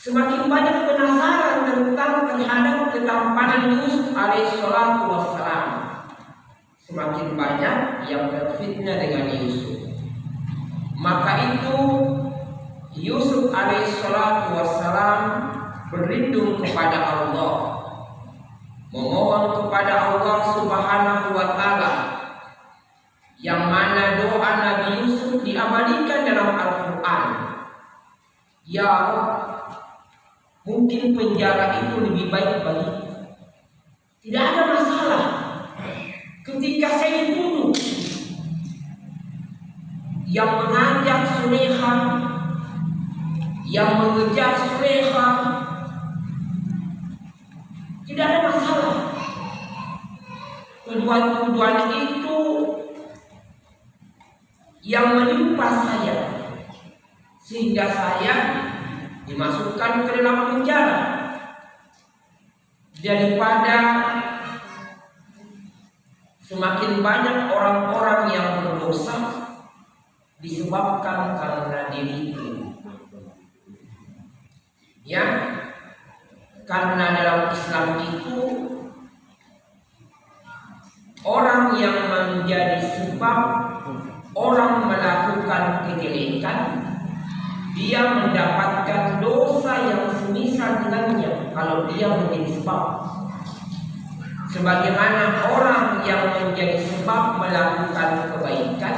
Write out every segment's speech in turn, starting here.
semakin banyak penasaran terhadap ketampanan Yusuf alaihissalatu wassalam. Semakin banyak yang terfitnah dengan Yusuf. Maka itu Yusuf alaihissalatu wassalam berlindung kepada Allah, memohon kepada Allah subhanahu wa ta'ala, yang mana doa Nabi Yusuf diabadikan dalam Al-Quran. Ya Allah, mungkin penjara itu lebih baik bagiku. Tidak ada masalah ketika saya dibunuh. Yang mengajak Sulekha, yang mengejar Sulekha, tidak ada masalah. Tuduhan-tuduhan itu yang menimpa saya, sehingga saya dimasukkan ke dalam penjara, daripada semakin banyak orang-orang yang berdosa disebabkan karena diriku. Ya, karena dalam Islam itu orang yang menjadi sebab orang melakukan kejelekan, dia mendapatkan dosa yang semisal dengannya kalau dia menjadi sebab. Sebagaimana orang yang menjadi sebab melakukan kebaikan,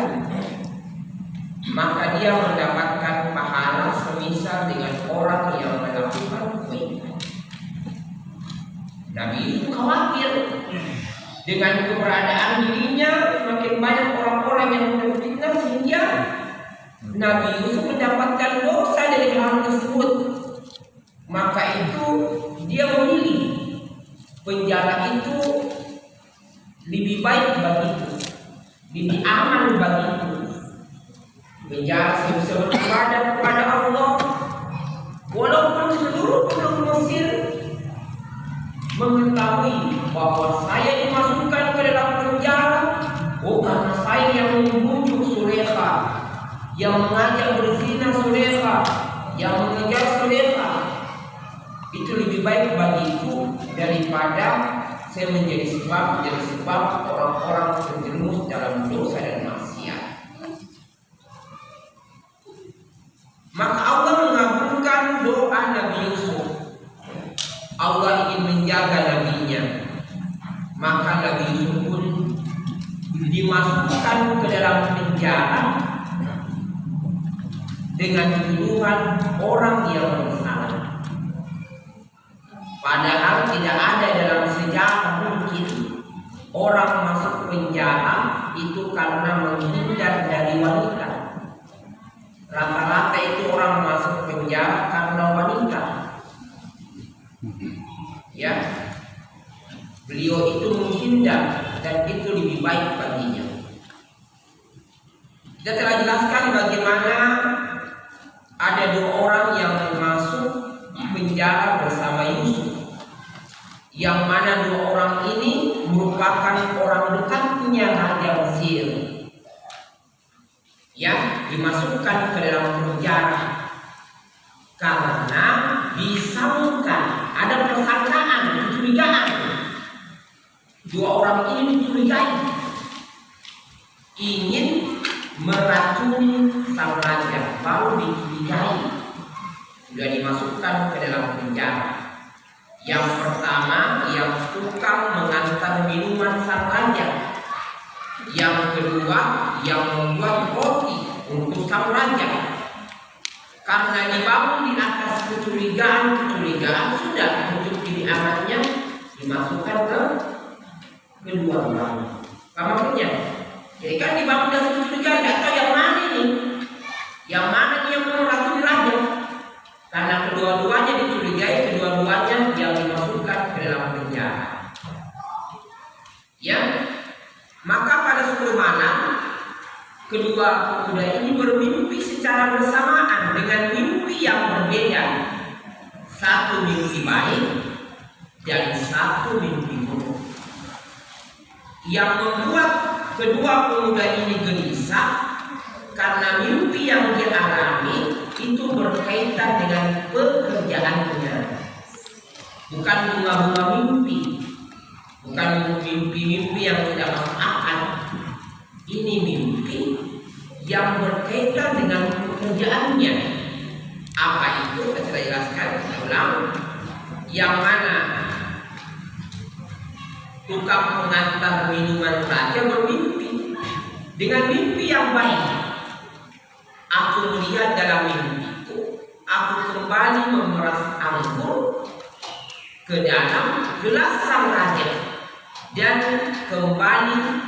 maka dia mendapatkan pahala semisal dengan orang yang melakukan kebaikan. Nabi Yusuf khawatir dengan keberadaan dirinya, semakin banyak orang-orang yang terfitnah, sehingga Nabi Yusuf mendapatkan dosa dari hal tersebut. Maka itu dia memilih penjara itu lebih baik bagiku, lebih aman bagiku. Penjara saya bisa beribadah kepada Allah, walaupun seluruh penduduk Mesir mengetahui bahwa saya dimasukkan ke dalam penjara, karena saya yang membujuk Sulekha, yang mengajak berzina Sulekha, yang mengejar Sulekha. Itu lebih baik bagiku daripada saya menjadi sebab orang-orang terjerumus dalam dosa dan maksiat. Maka Allah mengabulkan doa Nabi Yusuf. Allah ingin menjaga nabinya. Maka Nabi Yusuf pun dimasukkan ke dalam penjara dengan tuduhan orang yang bersalah. Padahal tidak ada dalam sejarah mungkin orang masuk penjara itu karena menghindar dari wanita. Rata-rata itu orang masuk penjara karena wanita. Ya, beliau itu menghindar dan itu lebih baik baginya. Kita telah jelaskan bagaimana ada dua orang yang masuk penjara bersama Yusuf, yang mana dua orang ini merupakan orang dekatnya Raja Mesir. Ya, dimasukkan ke dalam penjara karena disangka, ada persangkaan, kecurigaan. Dua orang ini dicurigai ingin meracuni sang raja, baru dicurigai, sudah dimasukkan ke dalam penjara. Yang pertama, yang tukang mengantar minuman sang raja. Yang kedua, yang membuat roti untuk sang raja. Karena dibangun di atas kecurigaan, sudah untuk diamannya dimasukkan ke kedua-duanya. Maksudnya, jadi kan dibangun dari kecurigaan, tidak tahu yang mana ini, yang mana yang meracuni raja. Karena kedua-duanya dicurigai, kedua-duanya yang dimasukkan ke dalam penjara. Ya, maka pada suatu malam kedua pemuda ini bermimpi secara bersamaan dengan mimpi yang berbeda. Satu mimpi baik dan satu mimpi buruk, yang membuat kedua pemuda ini gelisah karena mimpi yang dialami itu berkaitan dengan pekerjaannya. Bukan bunga-bunga mimpi, bukan mimpi-mimpi yang tidak masuk akal. Ini mimpi yang berkaitan dengan pekerjaannya. Apa itu? Saya jelaskan, saya ulang. Yang mana tukang pengantar minuman saja bermimpi dengan mimpi yang baik. Aku melihat dalam mimpiku, aku kembali memeras anggur ke dalam gelas sang raja dan kembali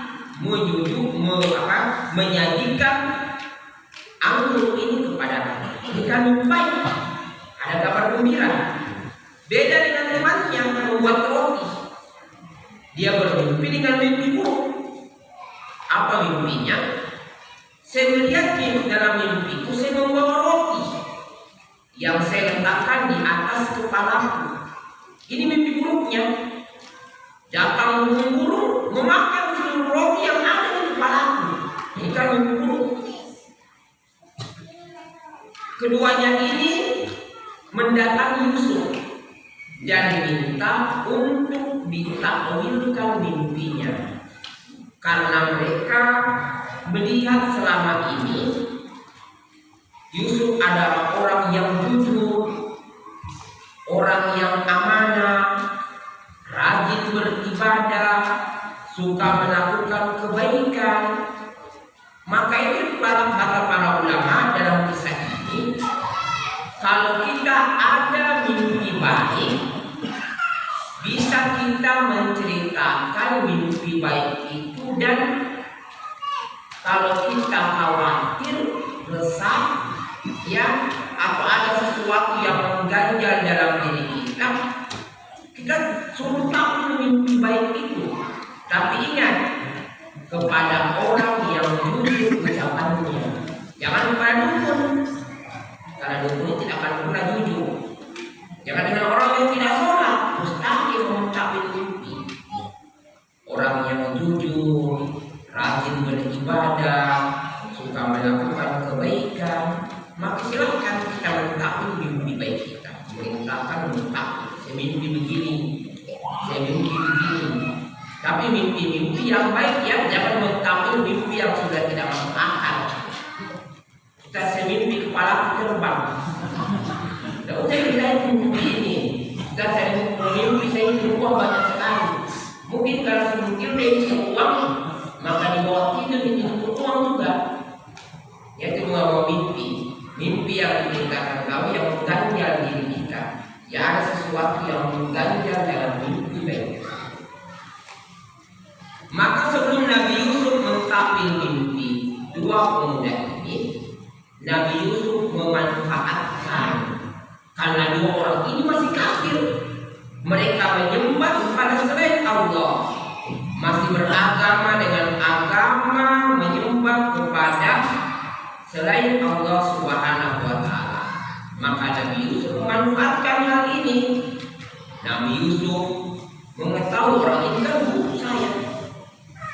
menyajikan anggur ini kepada raja. Ini kan mimpi baik, ada kabar gembira. Beda dengan temannya yang membuat roti. Dia bermimpi dengan mimpi buruk. Apa mimpinya? Saya melihat dalam mimpiku, saya membawa roti yang saya letakkan di atas kepalaku. Ini mimpi buruknya. Datang burung memakan seluruh roti yang ada di kepalaku. Ini kan mimpi buruk. Keduanya ini mendatangi Yusuf dan diminta untuk ditakwilkan mimpinya, karena mereka melihat selama ini Yusuf adalah orang yang jujur, orang yang amanah, rajin beribadah, suka melakukan kebaikan. Maka itu para ulama dalam kisah ini, kalau kita ada mimpi baik, bisa kita menceritakan mimpi baik itu, dan kalau kita khawatir, resah, ya, atau ada sesuatu yang mengganjal dalam diri kita, kita suruh tahu mimpi baik itu. Tapi ingat, kepada orang yang jujur ucapannya, jangan kepada dukun, karena dukun tidak akan pernah jujur. Jangan dengan orang yang tidak sholat, mustahil mengucapkan mimpi. Orang yang jujur, rajin beribadah, suka melakukan kebaikan, maka silakan kita mengetahui mimpi baik kita. Merintahkan mengetahui, saya mimpi begini, saya mimpi begini. Tapi mimpi-mimpi yang baik, ya, jangan mengetahui mimpi yang sudah tidak masuk akal. Kita semimpi kepala terbang. Tidak usah kita mimpi ini. Kita mimpi saya uang banyak sekali. Mungkin kalau semungkin dia uang, maka di bawah tidur ini uang juga. Yaitu mau mimpi. Mimpi yang kita tahu yang mengganjal diri kita. Ya, ada sesuatu yang mengganjal dalam mimpi baik. Maka sebelum Nabi Yusuf mentakwil mimpi dua pemuda ini, Nabi Yusuf memanfaatkan, karena dua orang ini masih kafir, mereka menyembah kepada selain Allah, masih beragama dengan agama menyembah kepada selain Allah Subhanahu wa Ta'ala. Maka Nabi Yusuf memanfaatkan hal ini. Nabi Yusuf mengetahui orang ini kan butuh saya,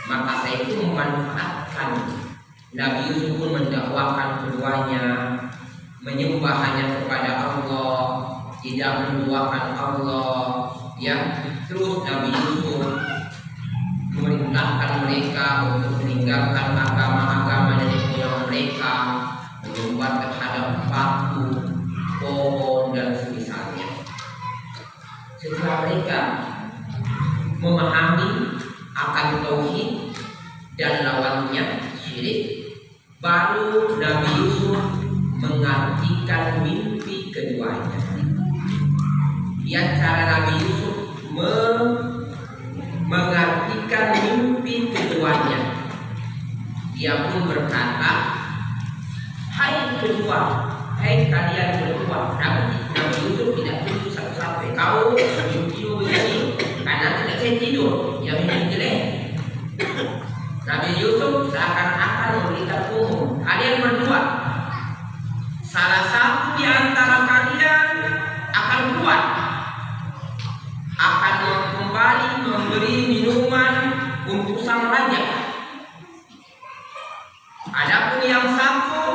maka saya itu memanfaatkan. Nabi Yusuf pun mendakwakan keduanya, menyembah hanya kepada Allah, tidak menduakan Allah, ya. Terus Nabi Yusuf memerintahkan mereka untuk meninggalkan agama-agama dari moyang mereka, menyembah terhadap batu, pohon, dan semisalnya. Setelah mereka memahami akan tauhid dan lawannya syirik, baru Nabi Yusuf mengartikan mimpi keduanya. Ya, cara Nabi Yusuf mengartikan mimpi keduanya. Dia pun berkata, hai kedua, hai kalian berdua. Nabi Yusuf tidak tutup satu-satu. Kau mimpi begini, karena tidak saya tidur, ya mimpi jelek. Nabi Yusuf seakan-akan memberikan umum, kalian berdua, salah satu di antara kalian akan kuat, akan kembali memberi minuman untuk sang raja. Adapun yang satu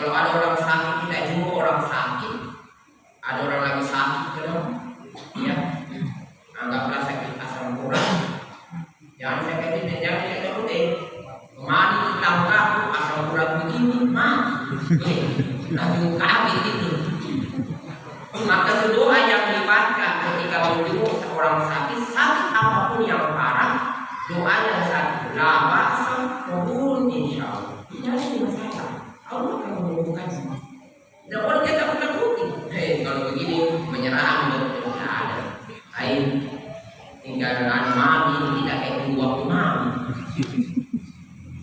kalau ada orang sakit, tidak jumpa orang sakit, ada orang lagi sakit kan, ya, anggaplah sakit asam urat, jangan sakit ini, jangan sakit udah, kemana kita ngaku asam urat begini, mati, langsung kaget itu. Maka doa yang dibaca ketika menjenguk seorang sakit apapun yang parah, doa yang satu, la ba'sa qabul insyaallah. Tidak ada masalah. Allah akan menyembuhkannya. Dan orang kita takuti. Kalau begini menyerah tidak ada. Air tinggal dengan mami, tidak kayak dua mami.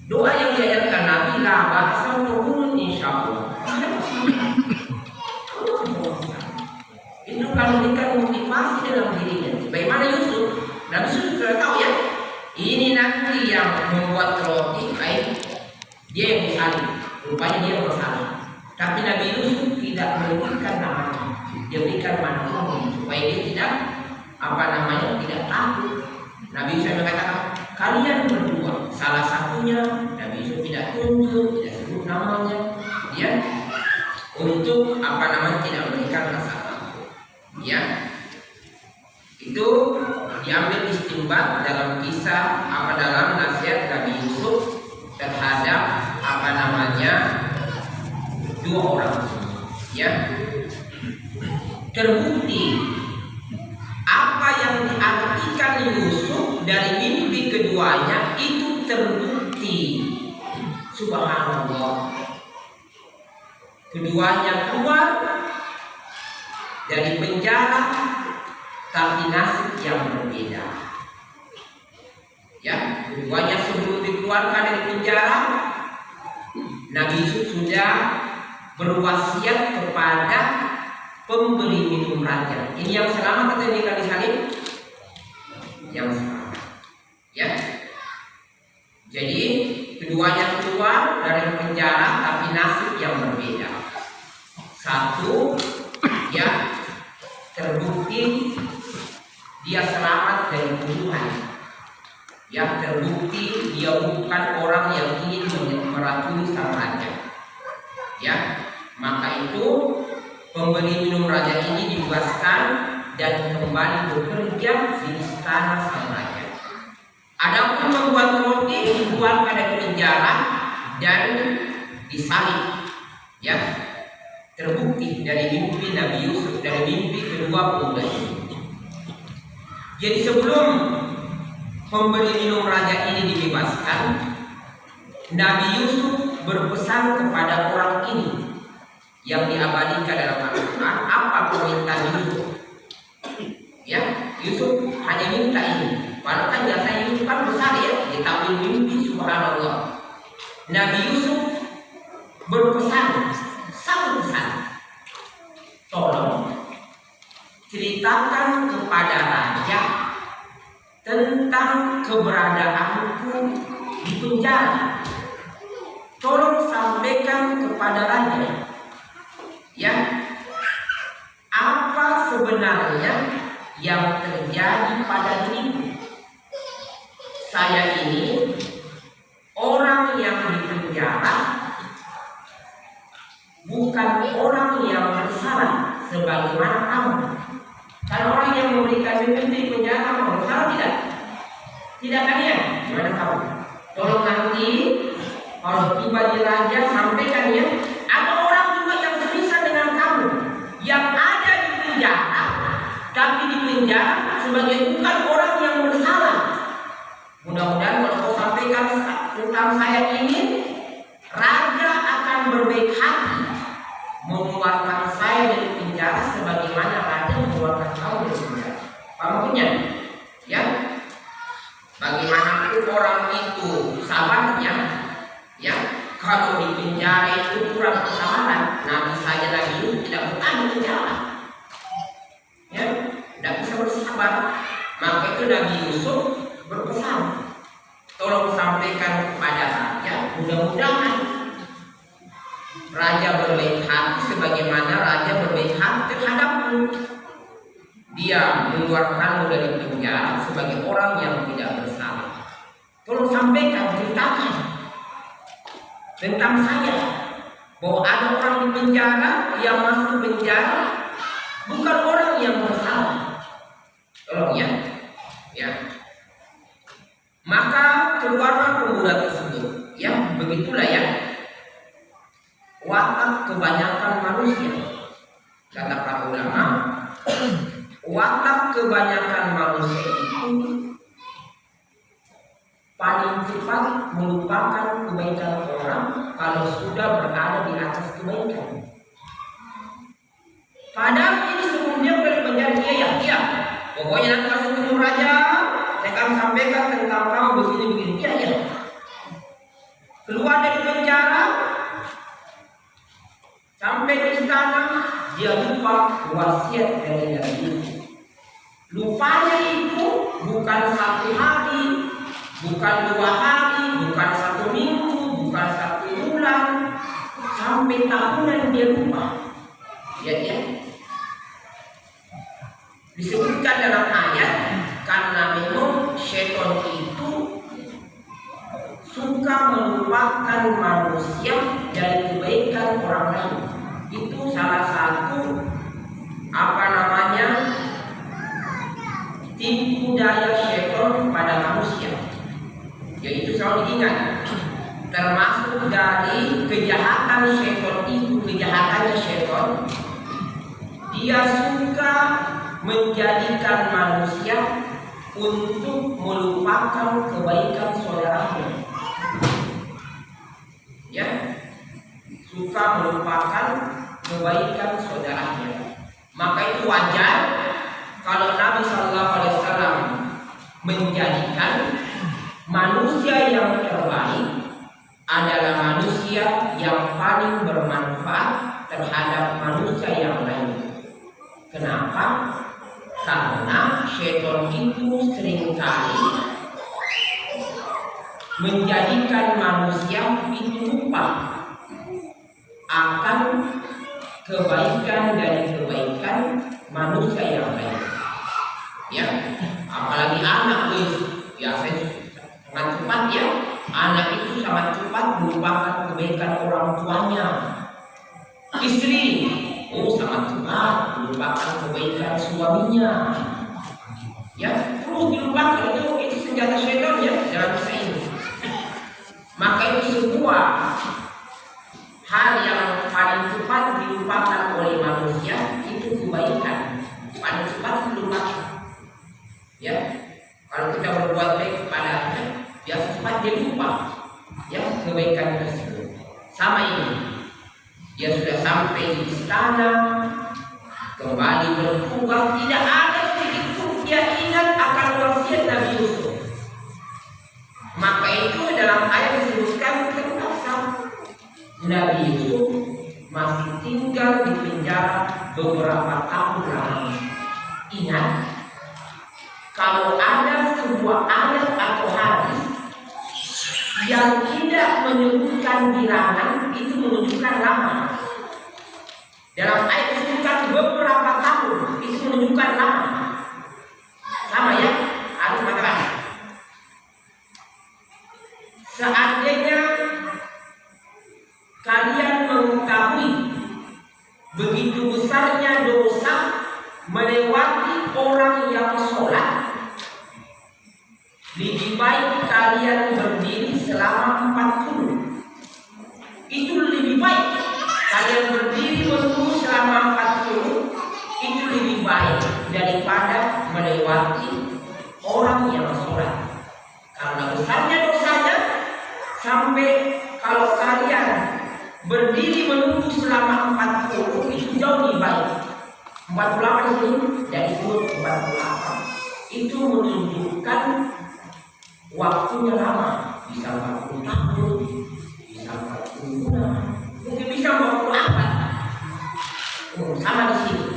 Doa yang diajarkan Nabi, la ba'sa qabul insyaallah. Itu kalau memberikan motivasi dalam dirinya. Bagaimana Yusuf? Nabi Yusuf sudah tahu ya. Ini nanti yang membuat roti, baik dia yang disalib. Rupanya dia bersalah. Tapi Nabi Yusuf tidak menyebutkan namanya. Dia berikan manfaat supaya dia tidak tidak takut. Nabi Yusuf mengatakan, kalian berdua. Salah satunya Nabi Yusuf tidak tunjuk, tidak sebut namanya. Dia untuk tidak memberikan rasa takut. Ya, itu diambil istimbat dalam kisah dalam nasihat Nabi Yusuf terhadap dua orang. Ya, terbukti apa yang diartikan Yusuf dari mimpi keduanya itu terbukti. Subhanallah, keduanya keluar dari penjara, tapi nasib yang berbeda. Ya, keduanya sebelum dikeluarkan dari penjara, Nabi Yusuf sudah berwasiat kepada pemberi minum raja. Ini yang selamat atau yang disalib? Yang selamat. Ya. Jadi keduanya keluar dari penjara, tapi nasib yang berbeda. Satu, ya, terbukti dia selamat dari pembunuhan. Yang terbukti dia bukan orang yang ingin meracuni sang raja. Ya, maka itu pemberi minum raja ini dibebaskan dan kembali bekerja di istana sang raja. Adapun membuat roti dikeluarkan dari penjara dan disalib. Ya, terbukti dari mimpi Nabi Yusuf, dari mimpi kedua pemuda ini. Jadi sebelum pemberi minum raja ini dibebaskan, Nabi Yusuf berpesan kepada orang ini yang diabadikan dalam Al-Quran. Apa permintaan Yusuf? Ya, Yusuf hanya minta ini. Padahal kan biasanya Yusuf kan besar ya, ditawil mimpi, subhanallah. Nabi Yusuf berpesan, satu pesan, tolong ceritakan kepada raja tentang keberadaanku di penjara. Tolong sampaikan kepada raja, ya, apa sebenarnya yang terjadi pada diriku. Saya ini orang yang di penjara, bukan orang yang bersalah sebagaimana kamu. Kan orang yang memberikan mimpi di penjara mau bersalah tidak? Tidak kan ya? Gimana kamu? Tolong nanti kalau tiba di raja sampaikan ya, ada orang juga yang semisal dengan kamu yang ada di penjara, tapi di penjara sebagai bukan orang yang bersalah. Mudah-mudahan kalau kau sampaikan tentang saya ini, raja akan berbaik hati mengeluarkan saya dari penjara sebagaimana raja mengeluarkan kau dari penjara. Kamu punya, ya? Bagaimanapun orang itu sabarnya, ya, kalau di penjara itu kurang kesabaran, Nabi saja lagi tidak betah di penjara, ya, tidak bisa bersabar. Maka itu Nabi Yusuf berpesan, tolong sampaikan kepada raja, mudah-mudahan raja berbaik hati sebagaimana raja berbaik hati terhadapmu. Dia mengeluarkanmu dari penjara sebagai orang yang tidak bersalah. Tolong sampaikan, ceritakan tentang saya. bahwa ada orang di penjara, yang masuk penjara bukan orang yang bersalah. Tolong ya, ya. Maka keluarlah pemuda tersebut. Ya, begitulah ya watak kebanyakan manusia. Kata para ulama, watak kebanyakan manusia itu paling cepat melupakan kebaikan orang kalau sudah berada di atas kebaikan. Padahal ini sebelumnya berpenjara ya, pokoknya nanti masuk ketemu raja, saya akan sampaikan tentang kamu begini-begini. Ya. Keluar dari penjara, sampai di istana, dia lupa wasiat dari Nabi. Lupanya itu bukan 1 hari, bukan 2 hari, bukan 1 minggu, bukan 1 bulan, sampai tahunan dia lupa. Ya. Disebutkan dalam ayat, karena memang syaitan itu suka melupakan manusia dari kebaikan orang lain. Itu salah satu tipu daya syaitan kepada manusia. Yaitu selalu diingat, termasuk dari kejahatan syaitan itu, kejahatannya syaitan, dia suka menjadikan manusia untuk melupakan kebaikan saudaranya. Ya, suka melupakan kebaikan saudaranya. Maka itu wajar kalau Nabi Sallallahu Alaihi Wasallam menjadikan manusia yang terbaik adalah manusia yang paling bermanfaat terhadap manusia yang lain. Kenapa? Karena syaitan itu seringkali menjadikan manusia itu lupa akan kebaikan dari kebaikan manusia yang lain. Ya, apalagi anak biasanya sangat cepat ya. Anak itu sangat cepat melupakan kebaikan orang tuanya. Istri, sangat cepat melupakan kebaikan suaminya. Ya, terus dilupakan, itu senjata syaitan ya dalam kisah ini. Maka itu sebuah hal yang paling cepat dilupakan oleh manusia, itu kebaikan. Paling cepat dilupakan. Ya, kalau kita berbuat baik kepadanya, biasa cepat dia lupa ya kebaikan tersebut. Sama ini, dia sudah sampai di istana, kembali bertugas, tidak ada sedikit pun dia ingat akan wasiat Nabi Yusuf. Maka itu dalam ayat disebutkan terpaksa Nabi Yusuf masih tinggal di penjara beberapa tahun lagi. Ingat, kalau ada sebuah ayat atau hadis yang tidak menyebutkan bilangan, itu menunjukkan lama. Dalam ayat disebutkan beberapa tahun, itu menunjukkan lama. Sama ya, harus mengatakan. Seandainya kalian mengetahui begitu besarnya dosa melewati orang yang sholat, lebih baik kalian berdiri selama 40. Itu lebih baik. Kalian berdiri menunggu selama 40, itu lebih baik daripada melewati orang yang sholat. Karena besarnya dosanya, sampai kalau kalian berdiri menunggu selama 40, itu jauh lebih baik. 48 itu dari 48. Itu menunjukkan waktunya lama, bisa 40 tahun, bisa 40 bulan, mungkin bisa 40 abad. Sama di sini,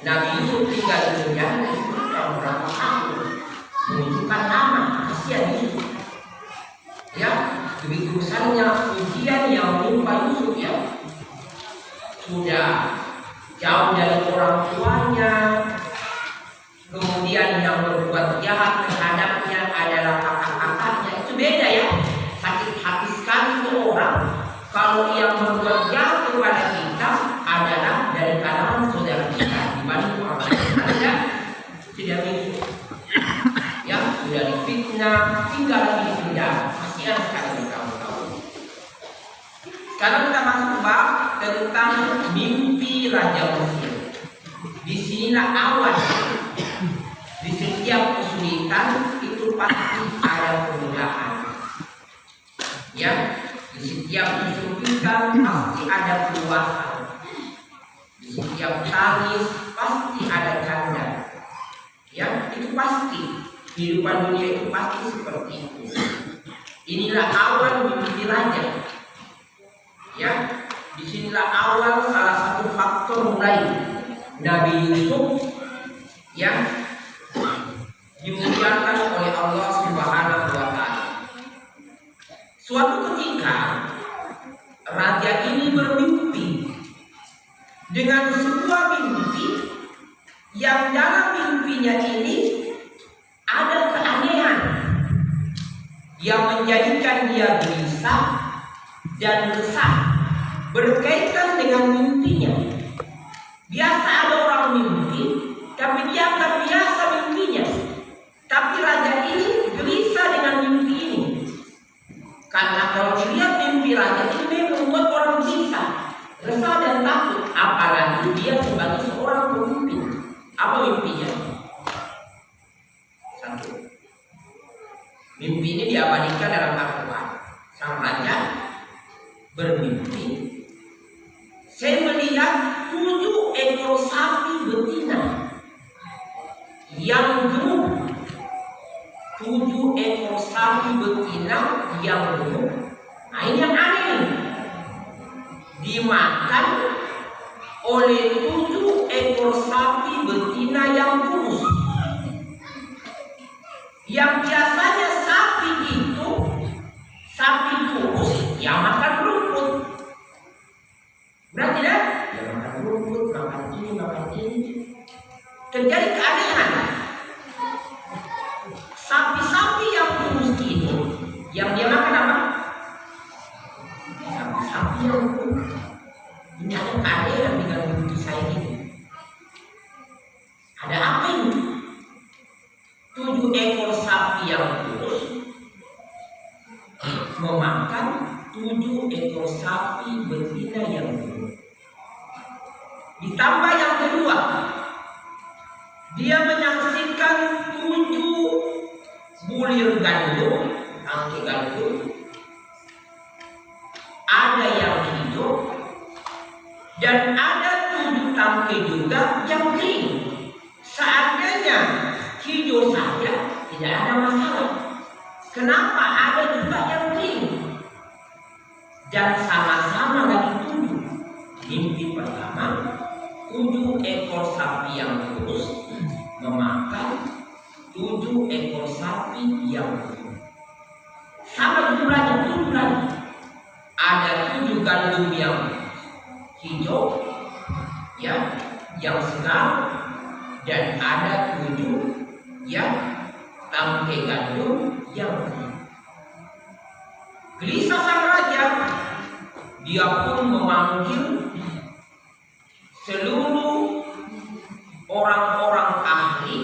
Nabi Yusuf tinggal di penjara itu berapa tahun, menunjukkan lama kasihan Yusuf. Ya, begitu besarnya ujian yang menimpa Yusuf ya, sudah jauh dari orang tuanya. Kemudian yang berbuat jahat terhadapnya adalah kakak-kakaknya. Itu beda ya. Sakit hati sekali itu orang kalau yang berbuat jahat kepada kita adalah dari kalangan saudara kita dibanding orang lain. Ada tidak bisa ya, sudah difitnah, tinggal lagi di penjara. Kasihan sekali kamu tahu. Sekarang kita masuk bab tentang mimpi Raja Mesir. Di sinilah awal. Di setiap kesulitan itu pasti ada kemudahan. Ya, di setiap kesulitan pasti ada keluasan. Di setiap tangis pasti ada canda. Ya, itu pasti. Kehidupan dunia itu pasti seperti itu. Inilah awal mimpi raja. Ya, disinilah awal salah satu faktor mulai Nabi Yusuf yang dimuliakan oleh Allah Subhanahu wa Ta'ala. Suatu ketika raja ini bermimpi dengan sebuah mimpi yang dalam mimpinya ini ada keanehan yang menjadikan dia gelisah dan resah berkaitan dengan mimpinya. Biasa ada orang mimpi, tapi dia tak biasa mimpinya. Tapi raja ini gelisah dengan mimpi ini. Karena kalau dilihat mimpi raja ini membuat orang gelisah, resah dan takut. Apalagi dia sebagai seorang pemimpin. Apa mimpinya? Satu. Mimpi ini diabadikan dalam Al-Quran. Sang raja bermimpi, saya melihat 7 ekor sapi betina yang gemuk. 7 ekor sapi betina yang gemuk. Nah, ini yang aneh. Dimakan oleh 7 ekor sapi betina yang kurus. Yang biasanya sapi itu, sapi kurus yang makan rumput. Berarti dah, dia makan rumput, makan ini. Terjadi keanehan. Sapi-sapi yang kurus ini, yang dia makan apa? Sapi-sapi yang kurus. Ini ada keanehan dengan mimpi saya ini. Ada apa ini? 7 ekor sapi yang kurus memakan 7 ekor sapi betina yang gemuk. Ditambah yang kedua, dia menyaksikan 7 bulir gandum, tangkai gandum. Ada yang hijau dan ada 7 tangkai juga yang kering. Seandainya hijau saja tidak ada masalah. Kenapa ada juga yang kering? Dan sama-sama lagi 7. Mimpi pertama, 7 ekor sapi yang kurus memakan 7 ekor sapi yang gemuk. Sama jumlahnya 7 lagi. Ada 7 gandum yang hijau, ya, yang segar, dan ada 7 yang tangkai gandum yang kering. Gelisah sang raja, dia pun memanggil seluruh orang-orang ahli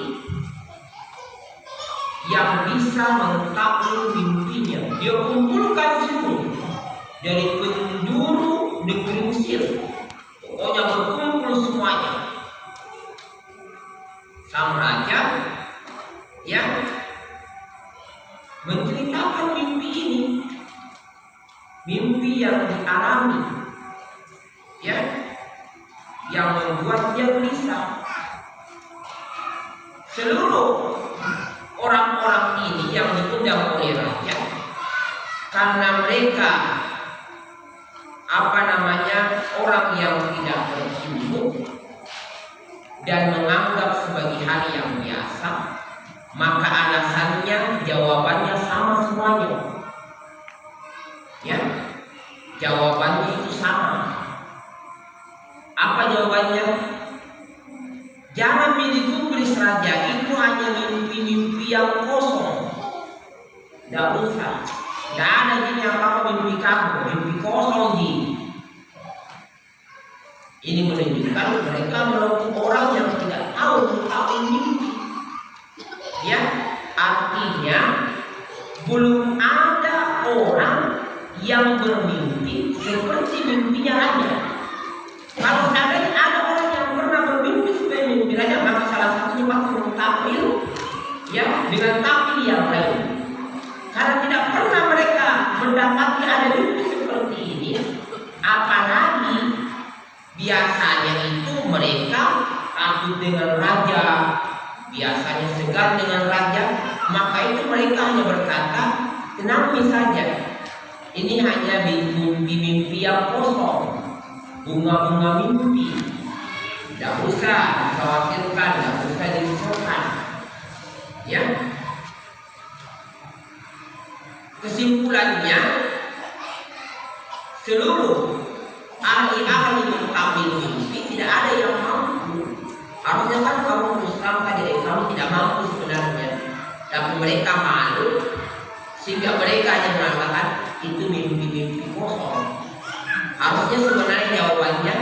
yang bisa mengetahui mimpinya. Dia kumpulkan seluruh dari penjuru negeri Mesir. Pokoknya berkumpul semuanya. Sang raja ya menceritakan mimpi ini, mimpi yang dialami, ya, yang membuat dia gelisah. Seluruh orang-orang ini yang diundang oleh raja, karena mereka orang yang tidak berilmu dan menganggap sebagai hal yang biasa, maka alasannya, jawabannya sama semuanya. Ya, jawabannya itu sama. Apa jawabannya? Jangan digubris raja itu hanya mimpi-mimpi yang kosong. Tidak usah. Tidak ada gini apa mimpi kamu, mimpi kosong. kosong ji. Ini menunjukkan mereka menemukan orang yang tidak tahu mimpi. Ya, artinya belum ada orang yang bermimpi seperti mimpinya raja. Kalau seandainya ada orang yang pernah bermimpi seperti mimpi raja, maka salah satunya pasti mentampil ya dengan tampil yang lain. Karena tidak pernah mereka mendapati ada mimpi seperti ini, apalagi biasanya itu mereka takut dengan raja, biasanya segan dengan raja, maka itu mereka hanya berkata, tenang saja, ini hanya mimpi-mimpi yang kosong, bunga-bunga mimpi, tidak usah dikhawatirkan, tidak usah dirisaukan. Ya, kesimpulannya seluruh ahli-ahli mentampil mimpi tidak ada yang mampu. Harusnya kan kamu teruskan diri kamu tidak mampu sebenarnya, tapi mereka malu sehingga mereka hanya mengatakan itu mimpi-mimpi kosong. Harusnya sebenarnya jawabannya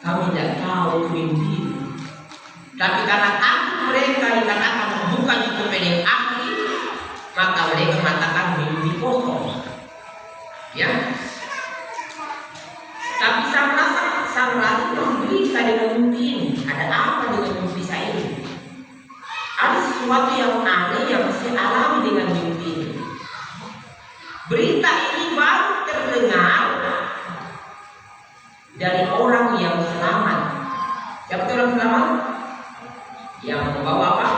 kami tidak tahu mimpi, tapi karena takut mereka dikatakan bukan itu pendek ahli, maka mereka mengatakan mimpi kosong. Ya. Tapi sang raja bisa dengan mimpi ini. Ada apa dengan mimpi saya ini? Ada sesuatu yang aneh yang saya alami dengan mimpi ini. Berita ini baru terdengar dari orang yang selamat. Siapa orang selamat? Yang membawa apa?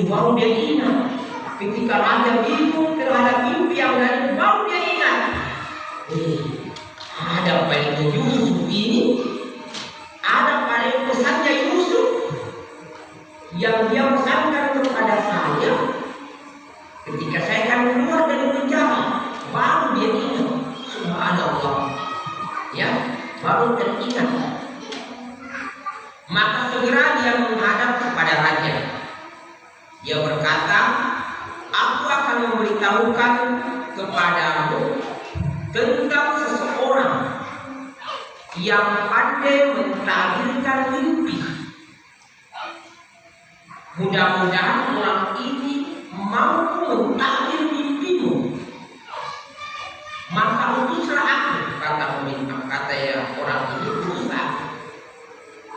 Baru dia ingat. Ketika raja bingung terhadap mimpi yang lain, baru dia ingat. Ada pada Yusuf ini, ada pada pesannya Yusuf yang dia pesankan kepada saya ketika saya akan keluar dari penjara. Baru dia ingat, subhanallah, ya, baru teringat. Maka segera dia menghadap kepada raja. Dia berkata, aku akan memberitahukan kepadamu tentang seseorang yang pandai mentakdirkan mimpi. Mudah-mudahan orang ini mampu mentakdir mimpimu. Maka utuslah aku, kata ya orang ini, utuslah.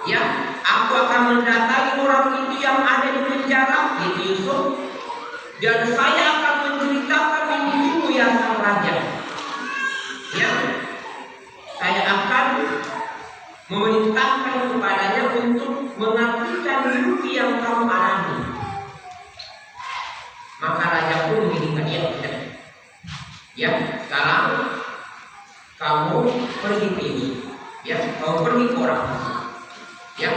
Ya, aku akan mendatangi orang itu yang ada di penjara, yaitu Yusuf, dan saya akan menceritakan mimpimu ya sang raja. Ya, saya akan memerintahkan kepadanya untuk mengartikan mimpi yang kamu alami. Maka raja pun mengirimkan dia. Ya, sekarang kamu pergi ke Yusuf. Ya, kamu pergi ke orang. Ya,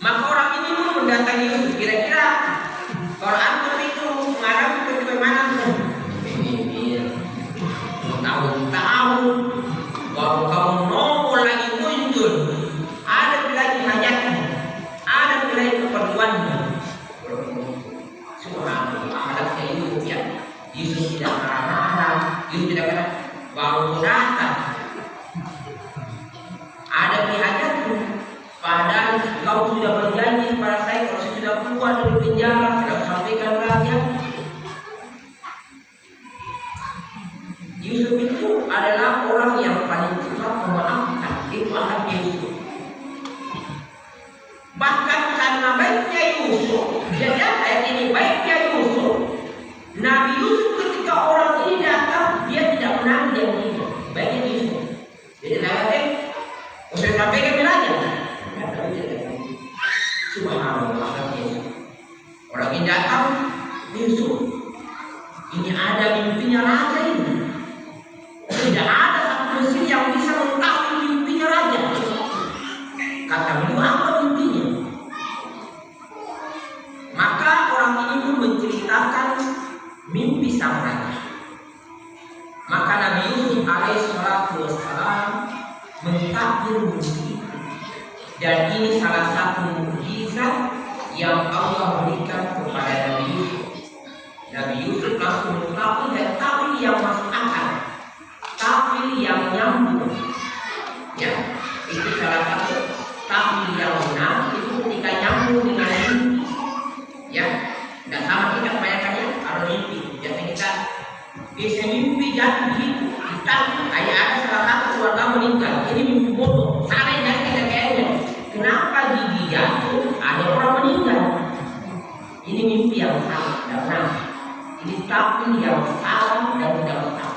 maka orang ini pun mendatangi Yusuf. Kira-kira orang itu mengarah ke bagaimana? Tahun-tahun baru kamu nongol lagi muncul. Ada lagi hajatmu, ada lagi keperluanmu. Subhanallah, hadapnya Yusuf ya. Yusuf tidak marah-marah, Yusuf tidak kata baru datang. Ada hajatmu, padahal kau sudah berjanji kepada saya kalau saya sudah keluar dari penjara, sudah sampaikan raja. Yusuf itu adalah orang yang paling cepat memaafkan. Itu anak Yusuf. Bahkan karena baiknya Yusuf, jadi ayat ini baiknya Yusuf, Nabi Yusuf ketika orang ini datang, dia tidak menang dia ini. Baiknya Yusuf. Jadi ayatnya, saya sampaikan bilangnya. Subhanallah, Yusuf. Orang ini datang, Yusuf. Ini ada mimpinya raja ini. Tidak ada satu mesin yang bisa mengetahui mimpinya raja. Kata beliau, apa mimpinya? Maka orang ini pun menceritakan mimpi sang raja. Maka Nabi Yusuf alaihissalam mentakdir mimpi. Dan ini salah satu mukjizat yang Allah berikan kepada Nabi Yusuf. Nabi Yusuf Bisa mimpi jatuh begitu. Kayak ada salah satu keluarga meninggal. Ini mimpi bodoh. Salah yang kita kayaknya. Kenapa gigi jatuh? Ada orang meninggal. Ini mimpi yang salah. Tidak. Ini tapi yang salah dan tidak benar.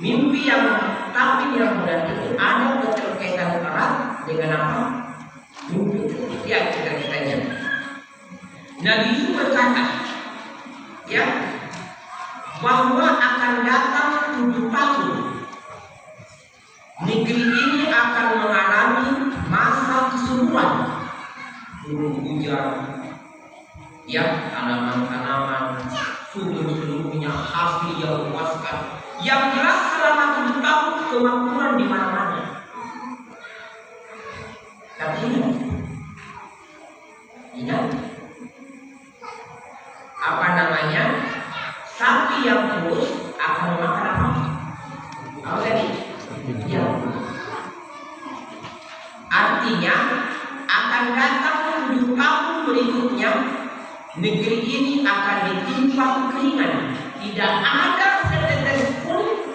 Mimpi yang tapi yang benar itu ada keterkaitan erat dengan apa? Mimpi. Ya kita-kitanya. Nabi Yusuf berkata, ya, bahwa akan datang 7 tahun negeri ini akan mengalami masa kesuburan, turun hujan, ya, tanaman-tanaman subur seluruhnya, hasil yang memuaskan. Yang jelas selama 7 tahun kemakmuran di mana-mana. Tapi ingat, apa namanya? Sapi yang kurus akan memakan apa? Apa tadi? Ya. Artinya akan datang 7 tahun berikutnya negeri ini akan ditimpa kekeringan. Tidak ada setetes pun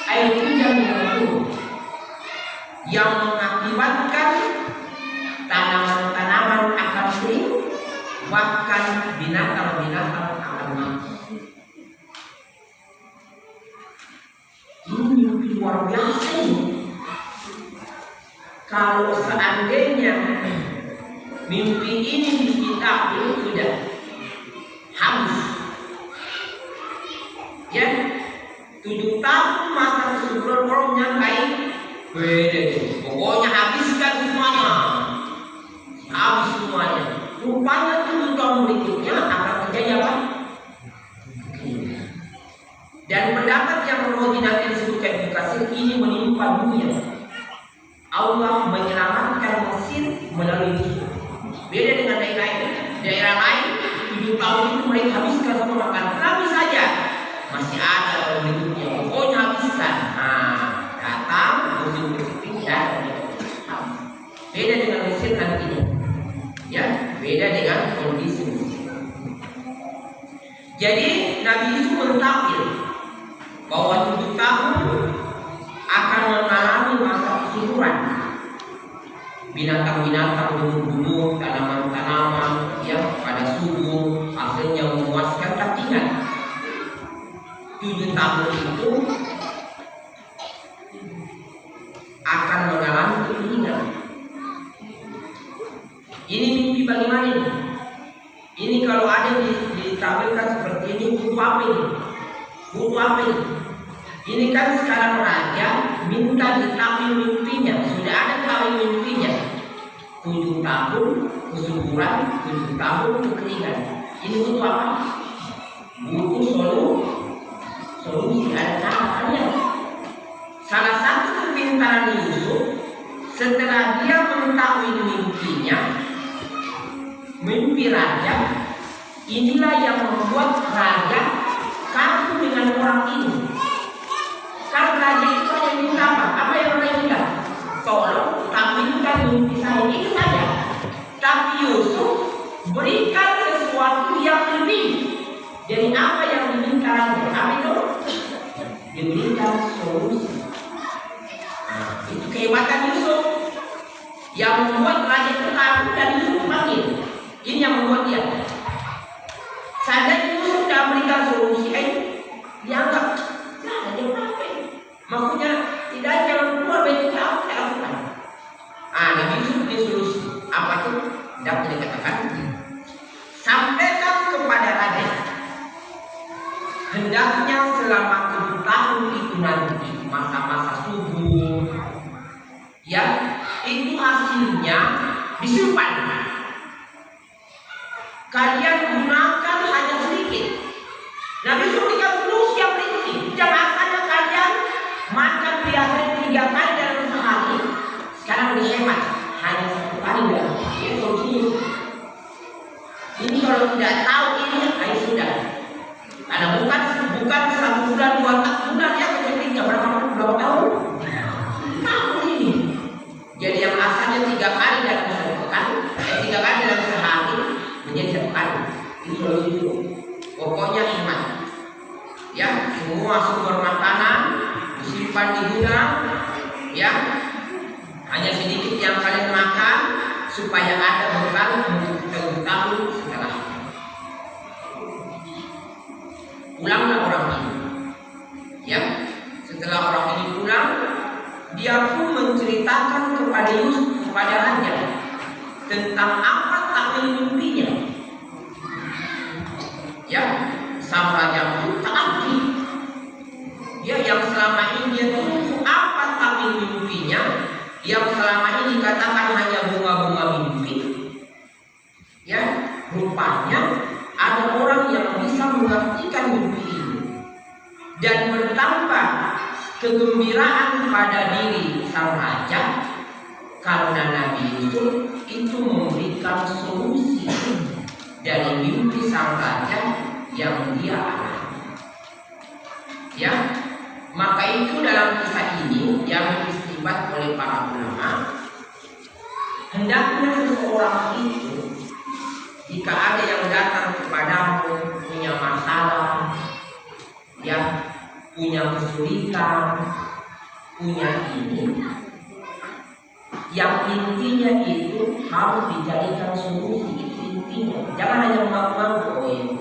air hujan yang turun, yang mengakibatkan tanaman-tanaman akan kering, bahkan binatang-binatang akan mati. Ini mimpi luar biasa ini. Kalau seandainya mimpi ini di kitab itu sudah habis, ya, 7 tahun masa kesuburan orang nyangkai beda. Pokoknya habiskan semuanya, habis semuanya. Rupanya 7 tahun berikutnya akan terjadi apa? Dan pendapat yang Roji nanti disebutkan di Kasir ini menimpa dunia. Allah menyelamatkan Mesir melalui Yusuf. Beda dengan daerah lain 7 tahun itu mereka habiskan semua makan. Tapi saja masih ada orang hidupnya. Pokoknya habiskan. Nah, datang musim bersepi dan beda dengan Mesir nantinya. Ya, beda dengan kondisi Mesir. Jadi Nabi Yusuf mentampil bahwa 7 tahun akan mengalami masa kesuburan. Binatang-binatang, gunung-gunung, tanaman-tanaman yang pada subur, hasilnya memuaskan. Tapi ingat, 7 tahun itu akan mengalami kekeringan. Ini mimpi bagaimana ini? Ini kalau ada ditampilkan seperti ini, butuh apa ini? Butuh apa ini? Ini kan sekarang raja minta ditampil mimpinya. Sudah ada tampil mimpinya. 7 tahun kesuburan, 7 tahun kekeringan. Ini butuh apa? Butuh solusi. Ada caranya. Salah satu kepintaran Yusuf, setelah dia mengetahui mimpinya, mimpi raja, inilah yang membuat raja kagum dengan orang ini. Karena raja itu hanya minta apa? Apa yang raja minta? Tolong tampilkan mimpi saya ini saja. Tapi Yusuf berikan sesuatu yang lebih dari apa yang diminta raja. Apa itu? Diberikan solusi. Nah, itu kehebatan Yusuf yang membuat raja terkagum dan Yusuf panggil. Ini yang membuat dia. Sadar Yusuf sudah berikan solusi, dianggap nah ada apa? Maksudnya tidak jalan keluar dari apa saya lakukan. Nabi Yusuf beri solusi. Apa itu? Dapat dikatakan. Sampaikan kepada raja, hendaknya selama 7 tahun itu nanti masa-masa subur, ya, itu hasilnya disimpan. Kalian gunakan hanya sedikit. Nabi Yusuf berikan solusi yang rinci. Jangan hanya kalian makan biasanya 3 kali dalam sehari. Sekarang dihemat hanya 1 kali dalam sehari. Ini solusinya. Ini kalau tidak tahu ini, sudah. Karena bukan 1 bulan, 2 bulan ya, kecuali berapa tahun? Tahun ini. Jadi yang asalnya 3 kali dalam 1 pekan, 3 kali dalam sehari menjadi 1 kali. Itu solusi itu. Pokoknya hemat. Ya. Ya, semua sumber makanan disimpan di gudang, ya. Hanya sedikit yang kalian makan supaya ada bekal untuk tahun setelah. Pulanglah orang ini, ya. Setelah orang ini pulang, dia pun menceritakan kepada Yusuf, kepada raja, tentang apa takwil mimpinya. Ya, sang raja pun taati. Ya, yang selama ini dia tunggu apa takwil mimpinya, yang selama ini dikatakan hanya bunga-bunga mimpi. Ya, rupanya ada orang yang bisa mengartikan mimpi ini, dan bertambah kegembiraan pada diri sang raja karena Nabi Yusuf itu memberikan solusi dari mimpi sang raja yang dia alami. Ya, maka itu dalam kisah ini yang istinbat oleh para ulama, hendaknya seseorang itu jika ada yang datang kepadamu punya masalah, ya, punya kesulitan, punya ini, yang intinya itu harus dijadikan solusi. Itu intinya, jangan hanya mengaku-ngaku,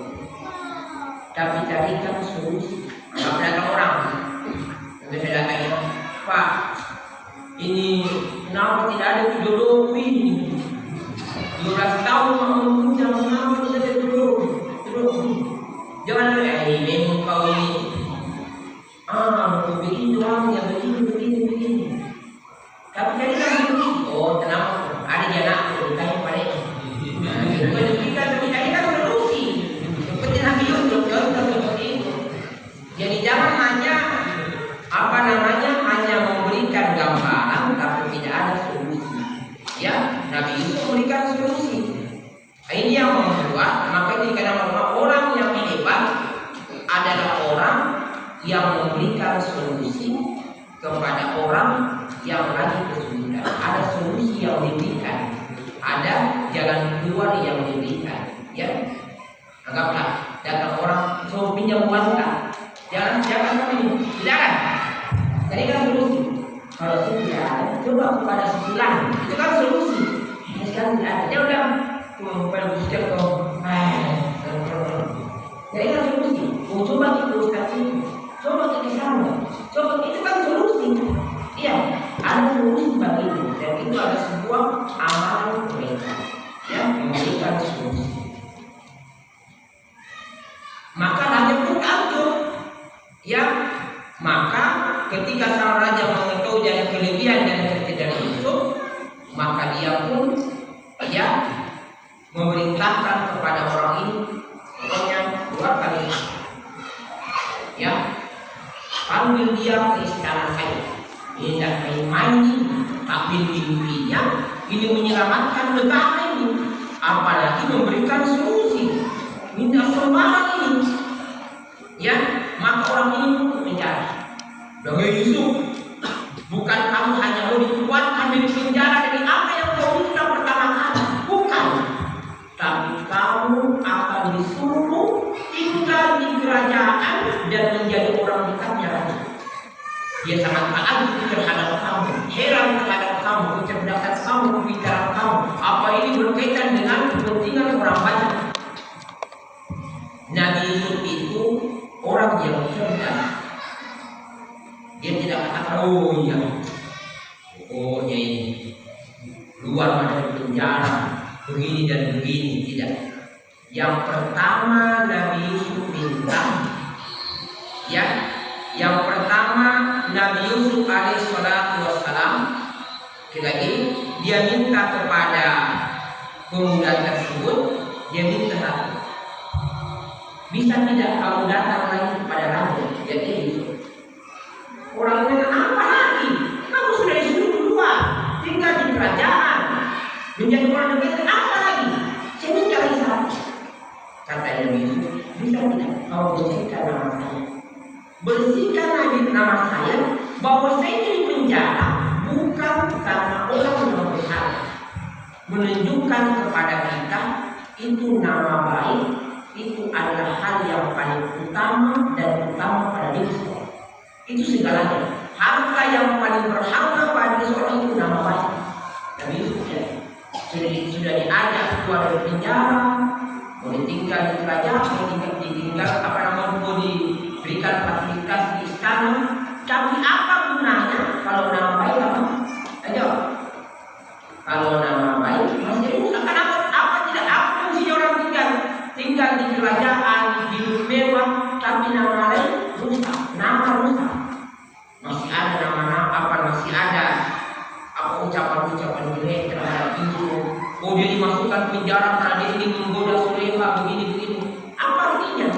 tapi carikan solusi. Kalau datang orang, saya datangnya, Pak, ini kenapa tidak ada jodoh ini? 12 tahun menunggu, kenapa tidak ada jodoh? Jangan ada, memang kau ini, begini doang, ya begini. Tapi carikan solusi. Oh, tenang, ada anak ditanya pada itu. Carikan solusi. Seperti Nabi Yusuf, seperti itu. Jadi jangan hanya hanya memberikan gambaran tapi tidak ada solusi. Ya, Nabi Yusuf memberikan solusi. Ini yang membuat, maka dikatakan orang yang hebat adalah orang yang memberikan solusi kepada orang yang lagi kesulitan. Ada solusi yang diberikan, ada jalan keluar yang diberikan. Ya, anggaplah datang orang, so pinjam uang tak? Jangan ini, tidak ada. Jadi kan solusi. Kalau tidak ada, coba kepada sebulan. Itu kan solusi. Sekarang tidak ada. Ya udah, pada buktikan kau. Jadi kan solusi. Coba kita ustaz ini, coba kita sana, coba itu kan solusi. Iya, ada solusi bagi itu. Dan itu ada sebuah amalan mereka yang memberikan solusi. Maka raja pun takjub. Ya, maka ketika sang raja mengetahui dari kelebihan dan ketidakan Yusuf, maka dia pun ya memerintahkan kepada orang ini, pokoknya keluarkan ini, ya, panggil dia ke istana saya. Ini tidak main-main, tapi mimpinya ini menyelamatkan negara ini, apalagi memberikan solusi. Minta sembarang ini, ya, maka orang ini pun penjara. Dengan Yusuf, bukan kamu hanya mau dikeluarkan dari penjara dari apa yang kau minta pertama kali, bukan, tapi kamu akan disuruh tinggal di kerajaan dan menjadi orang dekatnya raja. Dia sangat taat terhadap kamu, heran terhadap kamu, kecerdasan kamu, pembicaraan kamu. Apa ini berkaitan dengan kepentingan orang banyak? Nabi Yusuf itu orang yang cerdas. Dia tidak katakan, oh iya, pokoknya ini luar dari penjara, begini dan begini, tidak. Yang pertama Nabi Yusuf minta, ya, yang pertama Nabi Yusuf alaihissalatu wassalam, lagi dia minta kepada pemuda tersebut, dia minta satu, bisa tidak kamu datang lagi kepada raja? Jadi orangnya apa lagi? Kamu sudah disuruh keluar, tinggal di kerajaan, menjadi orang dekat, apa lagi? Saya minta lagi satu. Kata Nabi Yusuf, bisa tidak kamu bersihkan nama saya? Bersihkan nama saya, bahwa saya di penjara bukan karena orang yang bersalah. Menunjukkan kepada kita itu nama baik itu adalah hal yang paling utama dan utama pada diri seorang. Itu segalanya. Harta yang paling berharga pada diri seorang itu nama baik. Nabi Yusuf sudah diajak keluar dari penjara, mau ditinggal di kerajaan, mau ditinggal mau diberikan fasilitas di istana. Tapi apa gunanya kalau nama baik apa? Ayo. Kalau nama baik masih rusak. Apa tidak fungsinya orang tinggal di kerajaan, hidup mewah, tapi nama lain rusak, nama rusak. Masih ada masih ada ucapan-ucapan jelek terhadap itu. Oh, dia dimasukkan penjara karena dia ingin menggoda Sulaiman begini. Apa artinya?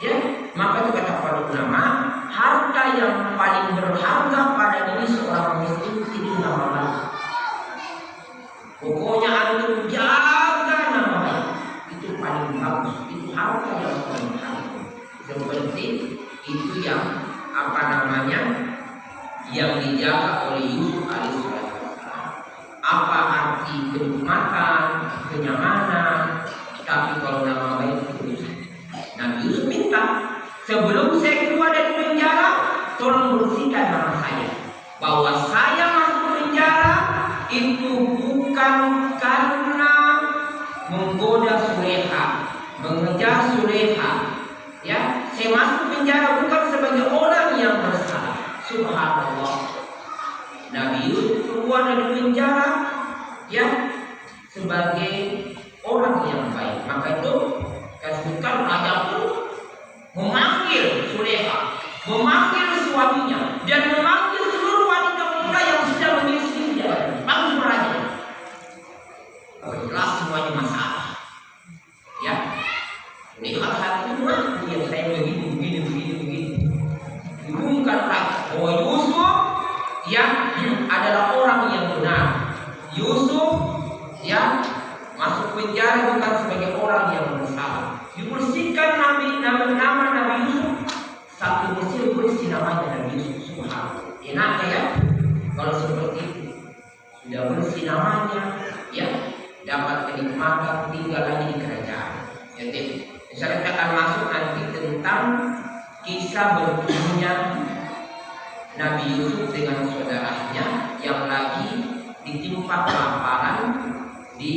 Ya, maka itu kata para ulama, harta yang paling berharga pada diri seorang muslim itu nama baik. Pokoknya antum jaga nama baik, itu paling bagus, itu harta yang paling berharga. Seperti itu yang yang dijaga oleh Yusuf alaihissalam. Apa arti kenikmatan, kenyamanan, tapi kalau nama baik itu Nabi Yusuf minta, sebelum saya keluar dari penjara, tolong bersihkan nama saya. Bahwa saya masuk penjara itu bukan karena menggoda Sulaiha, mengejar Sulaiha. Ya, saya masuk penjara bukan sebagai orang yang bersalah. Subhanallah. Nabi Yusuf keluar dari penjara ya sebagai orang yang baik. Maka itu kasihkan raja pun memanggil Sulaiha, memanggil suaminya, dan memanggil seluruh wanita muda yang sudah memiliki dia. Panggil raja. Jelas semuanya masalah. Ya. Lihat hati itu yang saya begini. Bukan raja. Oh, Yusuf yang adalah orang yang benar. Yusuf yang masuk penjara bukan sebagai orang yang bersalah. Dibersihkan nama Nabi Yusuf. Satu Mesir bersih namanya Nabi Yusuf. Subhanallah. Enaknya ya kalau seperti itu. Sudah bersih namanya, ya dapat kenikmatan tinggal lagi di kerajaan. Jadi misalnya kita akan masuk nanti tentang kisah bertemunya Nabi Yusuf dengan saudaranya yang lagi ditimpa kelaparan di